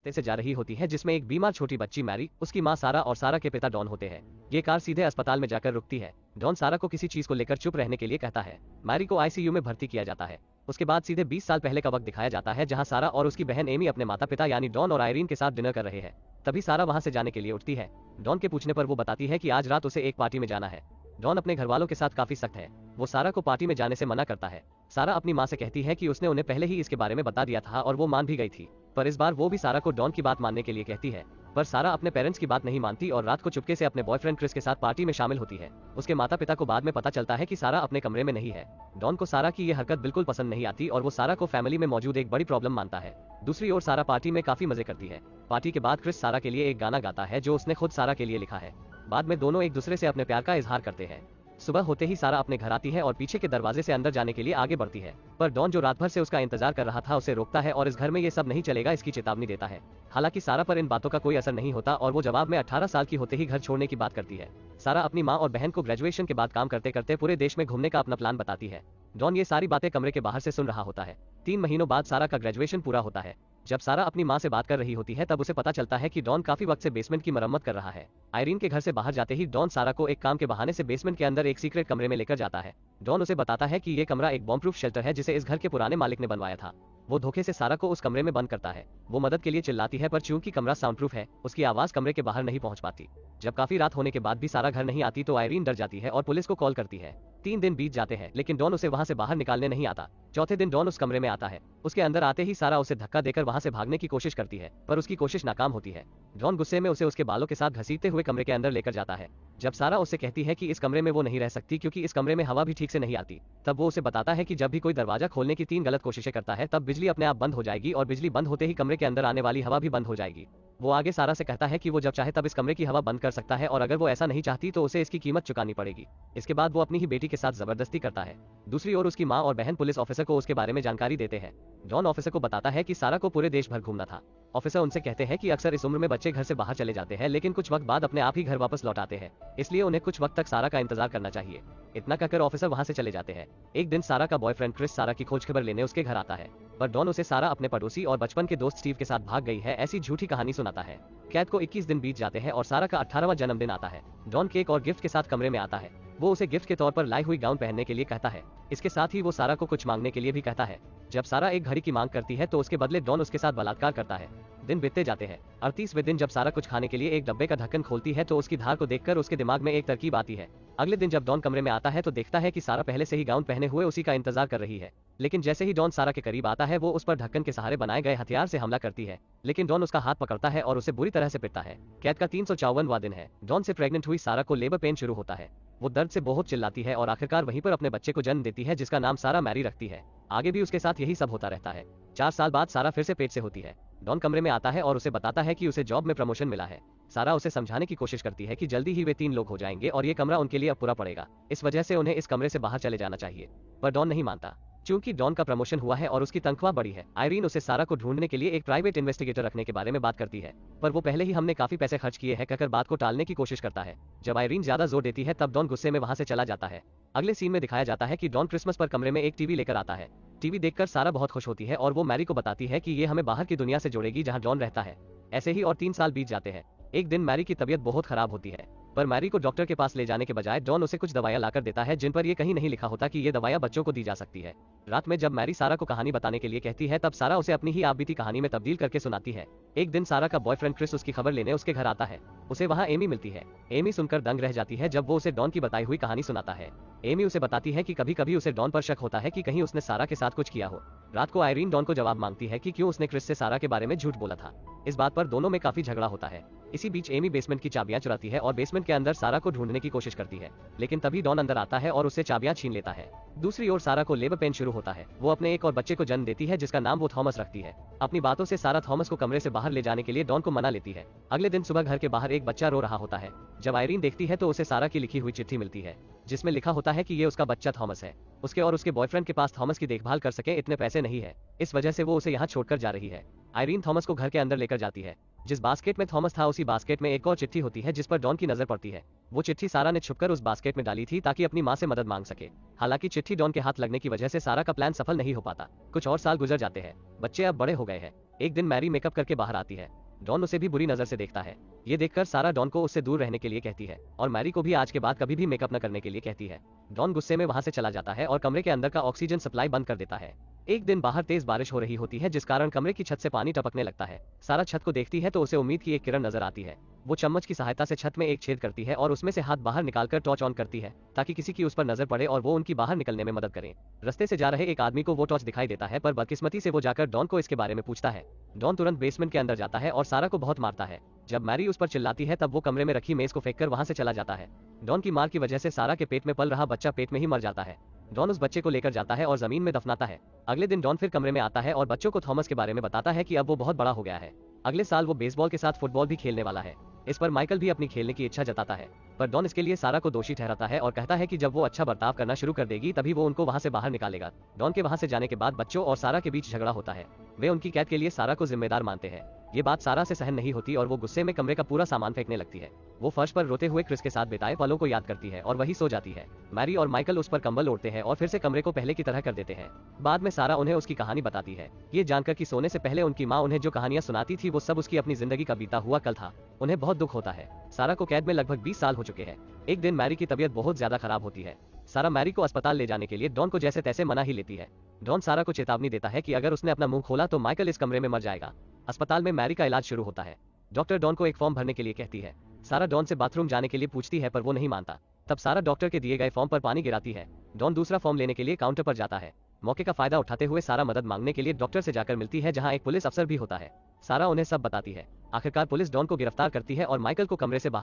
से जा रही होती है जिसमें एक बीमार छोटी बच्ची मैरी, उसकी मां सारा और सारा के पिता डॉन होते हैं। ये कार सीधे अस्पताल में जाकर रुकती है। डॉन सारा को किसी चीज को लेकर चुप रहने के लिए कहता है। मैरी को आईसीयू में भर्ती किया जाता है। उसके बाद सीधे 20 साल पहले का वक्त दिखाया जाता है जहां सारा और उसकी बहन एमी अपने माता पिता यानी डॉन और आयरीन के साथ डिनर कर रहे हैं। तभी सारा वहां से जाने के लिए उठती है। डॉन के पूछने पर वो बताती है कि आज रात उसे एक पार्टी में जाना है। डॉन अपने घर वालों के साथ काफी सख्त है। वो सारा को पार्टी में जाने से मना करता है। सारा अपनी मां से कहती है कि उसने उन्हें पहले ही इसके बारे में बता दिया था और वो मान भी गई थी, पर इस बार वो भी सारा को डॉन की बात मानने के लिए कहती है। पर सारा अपने पेरेंट्स की बात नहीं मानती और रात को चुपके से अपने बॉयफ्रेंड क्रिस के साथ पार्टी में शामिल होती है। उसके माता पिता को बाद में पता चलता है कि सारा अपने कमरे में नहीं है। डॉन को सारा की ये हरकत बिल्कुल पसंद नहीं आती और वो सारा को फैमिली में मौजूद एक बड़ी प्रॉब्लम मानता है। दूसरी ओर सारा पार्टी में काफी मजे करती है। पार्टी के बाद क्रिस सारा के लिए एक गाना गाता है जो उसने खुद सारा के लिए लिखा है। बाद में दोनों एक दूसरे से अपने प्यार का इजहार करते हैं। सुबह होते ही सारा अपने घर आती है और पीछे के दरवाजे से अंदर जाने के लिए आगे बढ़ती है, पर डॉन जो रात भर से उसका इंतजार कर रहा था उसे रोकता है और इस घर में ये सब नहीं चलेगा इसकी चेतावनी देता है। हालांकि सारा पर इन बातों का कोई असर नहीं होता और वो जवाब में 18 साल की होते ही घर छोड़ने की बात करती है। सारा अपनी माँ और बहन को ग्रेजुएशन के बाद काम करते करते पूरे देश में घूमने का अपना प्लान बताती है। डॉन ये सारी बातें कमरे के बाहर से सुन रहा होता है। 3 महीनों बाद सारा का ग्रेजुएशन पूरा होता है। जब सारा अपनी मां से बात कर रही होती है तब उसे पता चलता है कि डॉन काफी वक्त से बेसमेंट की मरम्मत कर रहा है। आयरीन के घर से बाहर जाते ही डॉन सारा को एक काम के बहाने से बेसमेंट के अंदर एक सीक्रेट कमरे में लेकर जाता है। डॉन उसे बताता है कि ये कमरा एक बॉम्ब प्रूफ शेल्टर है जिसे इस घर के पुराने मालिक ने बनवाया था। वो धोखे से सारा को उस कमरे में बंद करता है। वो मदद के लिए चिल्लाती है पर चूंकि कमरा साउंड प्रूफ है उसकी आवाज कमरे के बाहर नहीं पहुंच पाती। जब काफी रात होने के बाद भी सारा घर नहीं आती तो आयरीन डर जाती है और पुलिस को कॉल करती है। 3 दिन बीत जाते हैं लेकिन डॉन उसे वहां से बाहर निकालने नहीं आता। चौथे दिन डॉन उस कमरे में आता है। उसके अंदर आते ही सारा उसे धक्का देकर वहां से भागने की कोशिश करती है, पर उसकी कोशिश नाकाम होती है। डॉन गुस्से में उसे उसके बालों के साथ घसीटते हुए कमरे के अंदर लेकर जाता है। जब सारा उससे कहती है कि इस कमरे में वो नहीं रह सकती क्योंकि इस कमरे में हवा भी ठीक से नहीं आती, तब वो उसे बताता है कि जब भी कोई दरवाजा खोलने की 3 गलत कोशिशें करता है तब बिजली अपने आप बंद हो जाएगी और बिजली बंद होते ही कमरे के अंदर आने वाली हवा भी बंद हो जाएगी। वो आगे सारा से कहता है कि वो जब चाहे तब इस कमरे की हवा बंद कर सकता है और अगर वो ऐसा नहीं चाहती तो उसे इसकी कीमत चुकानी पड़ेगी। इसके बाद वो अपनी ही बेटी के साथ जबरदस्ती करता है। दूसरी ओर उसकी माँ और बहन पुलिस ऑफिसर को उसके बारे में जानकारी देते हैं। डॉन ऑफिसर को बताता है कि सारा को पूरे देश भर घूमना था। ऑफिसर उनसे कहते हैं कि अक्सर इस उम्र में बच्चे घर से बाहर चले जाते हैं लेकिन कुछ वक्त बाद अपने आप ही घर वापस लौट आते हैं, इसलिए उन्हें कुछ वक्त तक सारा का इंतजार करना चाहिए। इतना कहकर ऑफिसर वहां से चले जाते हैं। एक दिन सारा का बॉयफ्रेंड क्रिस सारा की खोज खबर लेने उसके घर आता है, पर डॉन उसे सारा अपने पड़ोसी और बचपन के दोस्त स्टीव के साथ भाग गई है ऐसी झूठी कहानी सुनाता है। कैद को 21 दिन बीत जाते हैं और सारा का 18वां जन्मदिन आता है। डॉन केक और गिफ्ट के साथ कमरे में आता है। वो उसे गिफ्ट के तौर पर लाई हुई गाउन पहनने के लिए कहता है। इसके साथ ही वो सारा को कुछ मांगने के लिए भी कहता है। जब सारा एक घड़ी की मांग करती है तो उसके बदले डॉन उसके साथ बलात्कार करता है। दिन बीतते जाते हैं। 38वें दिन जब सारा कुछ खाने के लिए एक डब्बे का ढक्कन खोलती है तो उसकी धार को देखकर उसके दिमाग में एक तरकीब आती है। अगले दिन जब डॉन कमरे में आता है तो देखता है कि सारा पहले से ही गाउन पहने हुए उसी का इंतजार कर रही है। लेकिन जैसे ही डॉन सारा के करीब आता है वो उस पर ढक्कन के सहारे बनाए गए हथियार से हमला करती है, लेकिन डॉन उसका हाथ पकड़ता है और उसे बुरी तरह से पिटता है। कैद का 354वां दिन है। डॉन से प्रेग्नेंट हुई सारा को लेबर पेन शुरू होता है। वो दर्द से बहुत चिल्लाती है और आखिरकार वहीं पर अपने बच्चे को जन्म देती है जिसका नाम सारा मैरी रखती है। आगे भी उसके साथ यही सब होता रहता है। 4 साल बाद सारा फिर से पेट से होती है। डॉन कमरे में आता है और उसे बताता है कि उसे जॉब में प्रमोशन मिला है। सारा उसे समझाने की कोशिश करती है कि जल्दी ही वे 3 लोग हो जाएंगे और ये कमरा उनके लिए अब पूरा पड़ेगा, इस वजह से उन्हें इस कमरे से बाहर चले जाना चाहिए। पर डॉन नहीं मानता। चूंकि डॉन का प्रमोशन हुआ है और उसकी तनख्वाह बढ़ी है, आयरीन उसे सारा को ढूंढने के लिए एक प्राइवेट इन्वेस्टिगेटर रखने के बारे में बात करती है, पर वो पहले ही हमने काफी पैसे खर्च किए हैं कहकर बात को टालने की कोशिश करता है। जब आयरीन ज्यादा जोर देती है तब डॉन गुस्से में वहां से चला जाता है। अगले सीन में दिखाया जाता है कि डॉन क्रिसमस पर कमरे में एक टीवी लेकर आता है। टीवी देखकर सारा बहुत खुश होती है और वो मैरी को बताती है कि ये हमें बाहर की दुनिया से जोड़ेगी जहां डॉन रहता है। ऐसे ही और 3 साल बीत जाते हैं। एक दिन मैरी की तबीयत बहुत खराब होती है, पर मैरी को डॉक्टर के पास ले जाने के बजाय डॉन उसे कुछ दवाइयां लाकर देता है जिन पर ये कहीं नहीं लिखा होता कि ये दवाइयां बच्चों को दी जा सकती है। रात में जब मैरी सारा को कहानी बताने के लिए कहती है तब सारा उसे अपनी ही आप बीती कहानी में तब्दील करके सुनाती है। एक दिन सारा का बॉयफ्रेंड क्रिस उसकी खबर लेने उसके घर आता है। उसे वहाँ एमी मिलती है। एमी सुनकर दंग रह जाती है जब वो उसे डॉन की बताई हुई कहानी सुनाता है। एमी उसे बताती है कि कभी कभी उसे डॉन पर शक होता है कि कहीं उसने सारा के साथ कुछ किया हो। रात को आयरीन डॉन को जवाब मांगती है कि क्यों उसने क्रिस से सारा के बारे में झूठ बोला था। इस बात पर दोनों में काफी झगड़ा होता है। इसी बीच एमी बेसमेंट की चाबियां चुराती है और बेसमेंट के अंदर सारा को ढूंढने की कोशिश करती है, लेकिन तभी डॉन अंदर आता है और उससे चाबियां छीन लेता है। दूसरी ओर सारा को लेबर पेन शुरू होता है। वो अपने एक और बच्चे को जन्म देती है जिसका नाम वो थॉमस रखती है। अपनी बातों से सारा थॉमस को कमरे से बाहर ले जाने के लिए डॉन को मना लेती है। अगले दिन सुबह घर के बाहर एक बच्चा रो रहा होता है। जब आयरीन देखती है तो उसे सारा की लिखी हुई चिट्ठी मिलती है जिसमें लिखा होता है कि ये उसका बच्चा थॉमस है। उसके और उसके बॉयफ्रेंड के पास थॉमस की देखभाल कर सके इतने पैसे नहीं है, इस वजह से वो उसे यहाँ छोड़कर जा रही है। आयरीन थॉमस को घर के अंदर लेकर जाती है। जिस बास्केट में थॉमस था उसी बास्केट में एक और चिट्ठी होती है जिस पर डॉन की नजर पड़ती है। वो चिट्ठी सारा ने छुपकर उस बास्केट में डाली थी ताकि अपनी मां से मदद मांग सके। हालांकि चिट्ठी डॉन के हाथ लगने की वजह से सारा का प्लान सफल नहीं हो पाता। कुछ और साल गुजर जाते हैं। बच्चे अब बड़े हो गए हैं। एक दिन मैरी मेकअप करके बाहर आती है। डॉन उसे भी बुरी नजर से देखता है। ये देखकर सारा डॉन को उससे दूर रहने के लिए कहती है और मैरी को भी आज के बाद कभी भी मेकअप न करने के लिए कहती है। डॉन गुस्से में वहां से चला जाता है और कमरे के अंदर का ऑक्सीजन सप्लाई बंद कर देता है। एक दिन बाहर तेज बारिश हो रही होती है जिस कारण कमरे की छत से पानी टपकने लगता है। सारा छत को देखती है तो उसे उम्मीद की एक किरण नजर आती है। वो चम्मच की सहायता से छत में एक छेद करती है और उसमें से हाथ बाहर निकालकर टॉर्च ऑन करती है ताकि किसी की उस पर नजर पड़े और वो उनकी बाहर निकलने में मदद करे। रास्ते से जा रहे एक आदमी को वो टॉर्च दिखाई देता है पर बदकिस्मती से वो जाकर डॉन को इसके बारे में पूछता है। डॉन तुरंत बेसमेंट के अंदर जाता है और सारा को बहुत मारता है। जब मैरी उस पर चिल्लाती है तब वो कमरे में रखी मेज को फेंककर वहां से चला जाता है। डॉन की मार की वजह से सारा के पेट में पल रहा बच्चा पेट में ही मर जाता है। डॉन उस बच्चे को लेकर जाता है और जमीन में दफनाता है। अगले दिन डॉन फिर कमरे में आता है और बच्चों को थॉमस के बारे में बताता है कि अब वो बहुत बड़ा हो गया है। अगले साल वो बेसबॉल के साथ फुटबॉल भी खेलने वाला है। इस पर माइकल भी अपनी खेलने की इच्छा जताता है पर डॉन इसके लिए सारा को दोषी ठहराता है और कहता है कि जब वो अच्छा बर्ताव करना शुरू कर देगी तभी वो उनको वहां से बाहर निकालेगा। डॉन के वहां से जाने के बाद बच्चों और सारा के बीच झगड़ा होता है। वे उनकी कैद के लिए सारा को जिम्मेदार मानते हैं। ये बात सारा से सहन नहीं होती और वो गुस्से में कमरे का पूरा सामान फेंकने लगती है। वो फर्श पर रोते हुए क्रिस के साथ बिताए पलों को याद करती है और वही सो जाती है। मैरी और माइकल उस पर कंबल ओढ़ते हैं और फिर से कमरे को पहले की तरह कर देते हैं। बाद में सारा उन्हें उसकी कहानी बताती है। ये जानकर कि सोने से पहले उनकी माँ उन्हें जो कहानियां सुनाती थी वो सब उसकी अपनी जिंदगी का बीता हुआ कल था। उन्हें बहुत दुख होता है। सारा को कैद में लगभग 20 साल हो चुके हैं। एक दिन मैरी की तबीयत बहुत ज्यादा खराब होती है। सारा मैरी को अस्पताल ले जाने के लिए डॉन को जैसे तैसे मना ही लेती है। डॉन सारा को चेतावनी देता है कि अगर उसने अपना मुंह खोला तो माइकल इस कमरे में मर जाएगा। अस्पताल में मैरी का इलाज शुरू होता है। डॉक्टर डॉन को एक फॉर्म भरने के लिए कहती है। सारा डॉन से बाथरूम जाने के लिए पूछती है पर वो नहीं मानता। तब सारा डॉक्टर के दिए गए फॉर्म पर पानी गिराती है। डॉन दूसरा फॉर्म लेने के लिए काउंटर पर जाता है। मौके का फायदा उठाते हुए सारा मदद मांगने के लिए डॉक्टर से जाकर मिलती है जहां एक पुलिस अफसर भी होता है। सारा उन्हें सब बताती है। आखिरकार पुलिस डॉन को गिरफ्तार करती है और माइकल को कमरे से बाहर